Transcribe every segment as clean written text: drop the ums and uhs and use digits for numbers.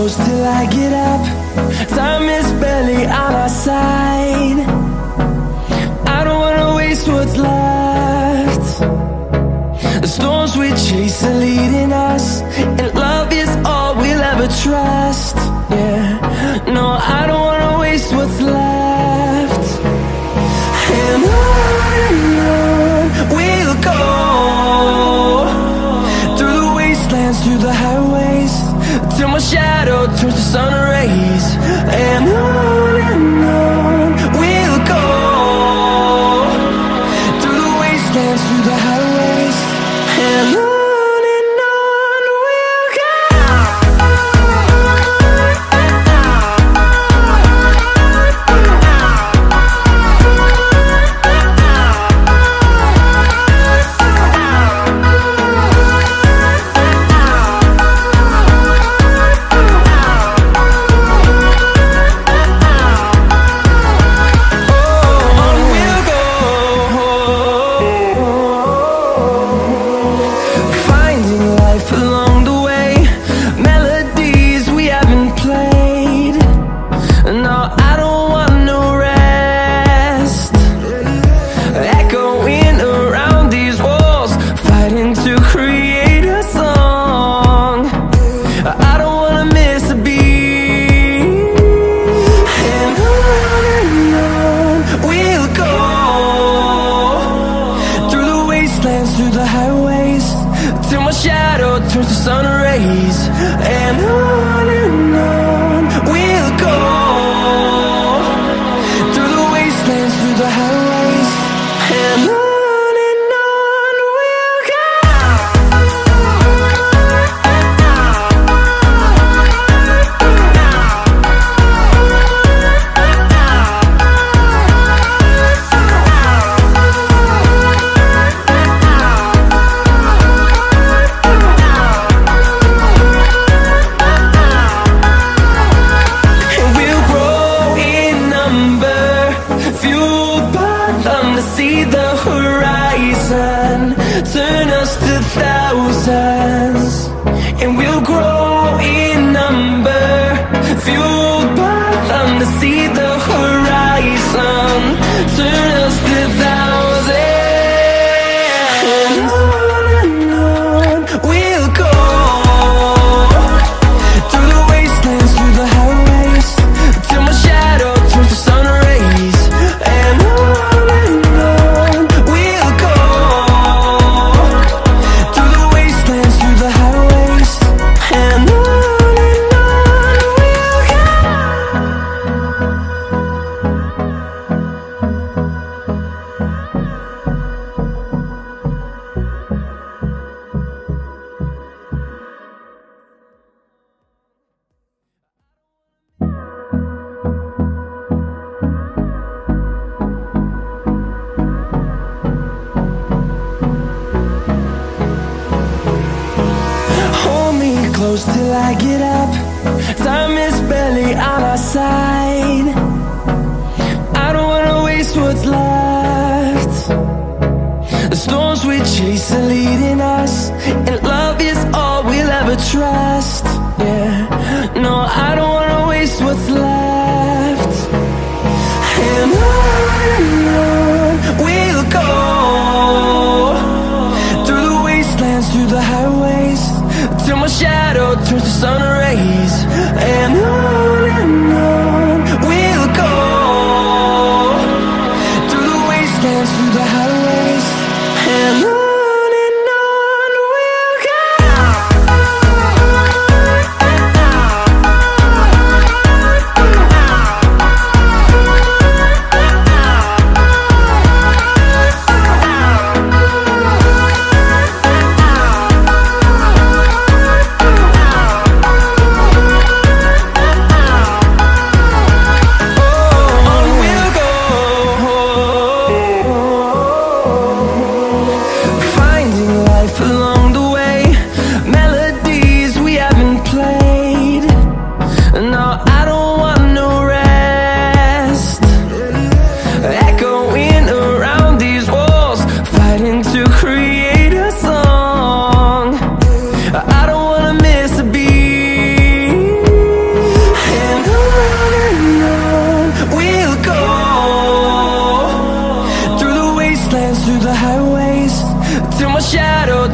close till I get up. Time is barely on our side. I don't wanna waste what's left. The storms we chase are leading us, and love is all we'll ever trust. Yeah, no, I don't wanna waste what's left. And on we'll go, through the wastelands, through the highways, till my shadow turns to sun rays. And on we'll go, through the wastelands, through the highways, and on we'll go. Through the highways, till my shadow turns to sun rays. And on we'll go, through the wastelands, through the highways, and on we'll go. See the horizon, turn us to thousands, and we'll grow in number, fueled by them to see the horizon, turn us to thousands. And on we'll go, through the wastelands, through the highways, till my shadow turns to sun rays. And close till I get up. Time is barely on our side. I don't wanna waste what's left. The storms we chase are leading us, and love is all we'll ever trust. Yeah, no, I don't wanna waste what's left. And on we'll go, through the wastelands, through the highways, till my shadow turns to sun rays. And on we'll go, through the wastelands, through the highways, and on we'll go.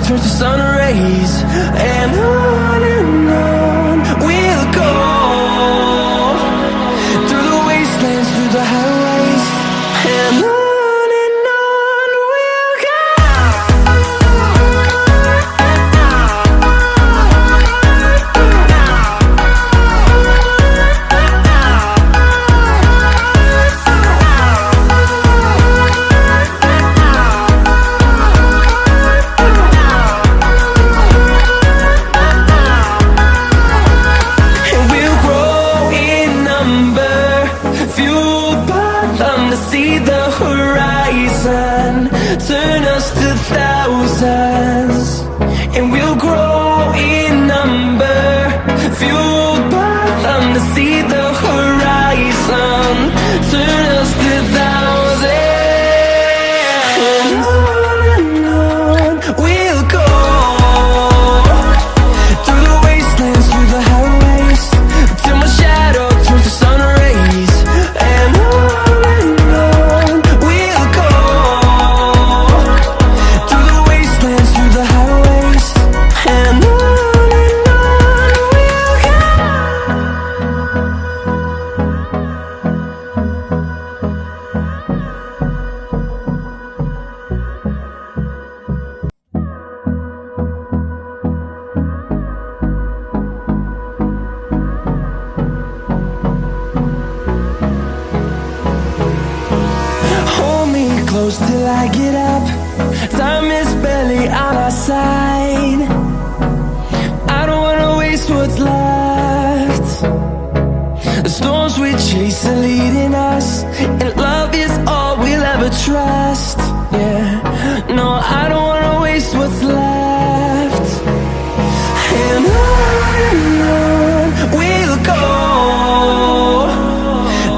turns to sun rays, and on we'll go, through the wastelands, through the highways, and on we'll go. See the horizon, turn us to thousands, and we'll grow in number, fueled by them to see the horizon, turn us to thousands, and on we'll go, through the wastelands, through the highways, till my shadow turns to sun rays, and on close till I get up. Time is barely on our side. I don't wanna waste what's left. The storms we chase are leading us, and love is all we'll ever trust. Yeah, no, I don't wanna waste what's left. And on we'll go,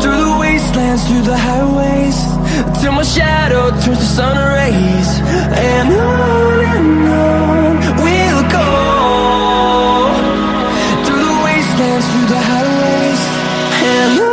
through the wastelands, through the highways, till my shadow turns to sun rays, and on we'll go, through the wastelands, through the highways, and on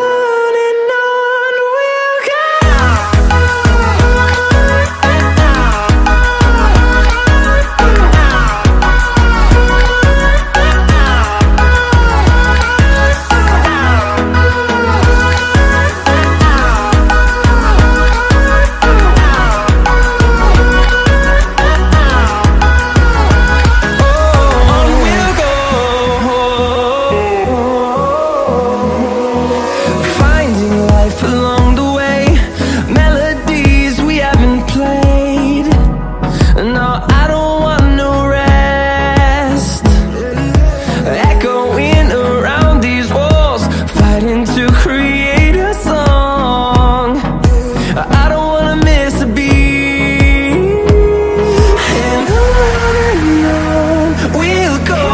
we'll go.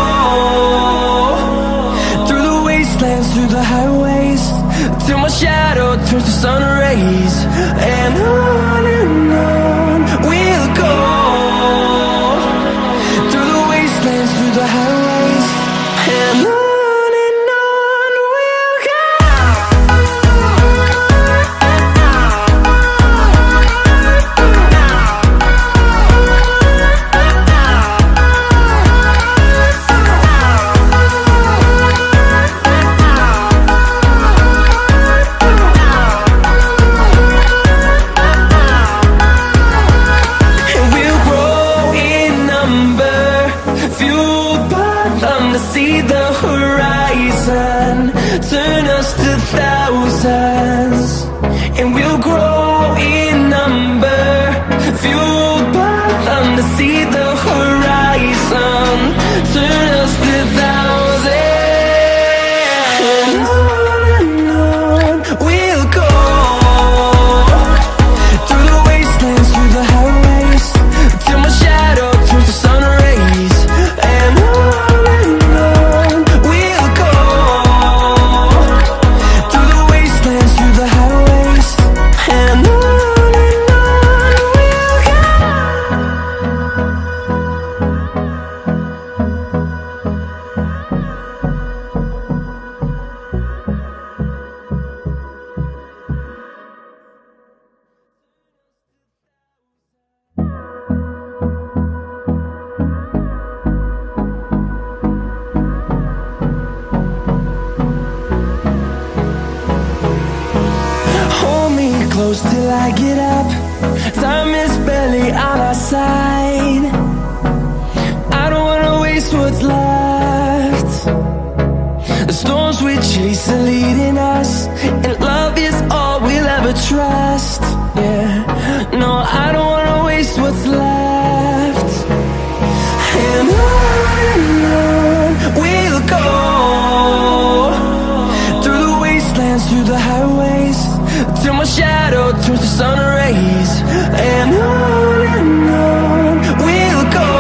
Through the highways, till my shadow turns to sun rays, and on we'll go, through the wastelands, through the highways, and on we'll go. close till I get up. Time is barely on our side. I don't wanna waste what's left. The storms we chase are leading us, and love is all we'll ever trust. Yeah, no, I don't wanna waste what's left. And on we'll go, through the wastelands, through the highways, till my shadow turns to sun rays. And on we'll go,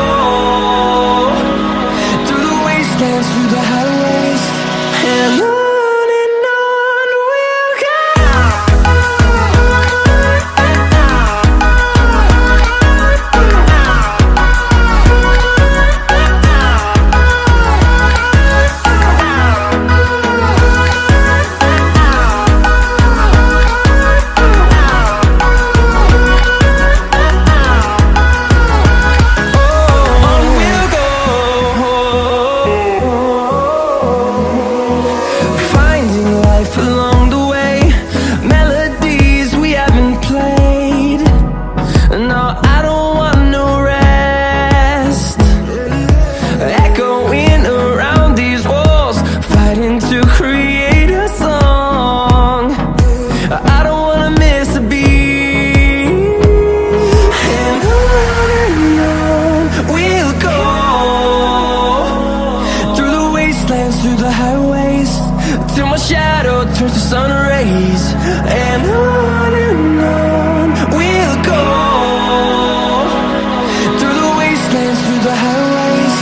through the wastelands, through the highways, and on we'll go. Through the highways, till my shadow turns to sun rays. And on we'll go, through the wastelands, through the highways,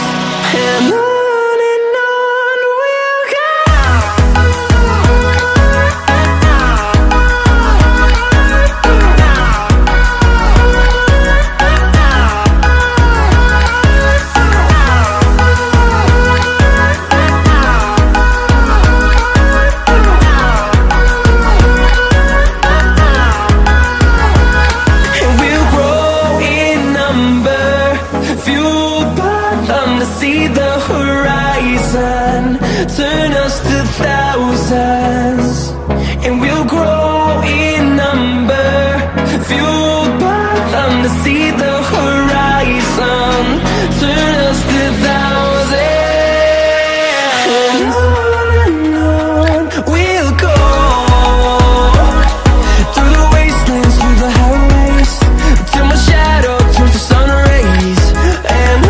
and on we'll go. See the horizon, turn us to thousands, and we'll grow in number, fueled by them. To see the horizon, turn us to thousands, and on we'll go, through the wastelands, through the highways, till my shadow turns to sun rays. And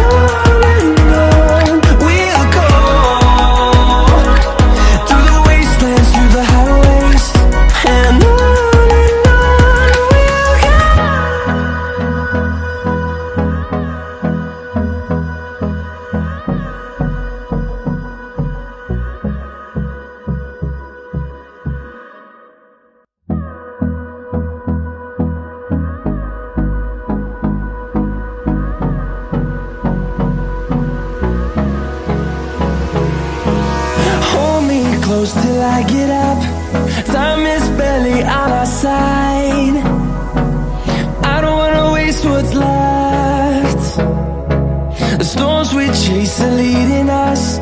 close till I get up. Time is barely on our side. I don't wanna waste what's left. The storms we chase are leading us,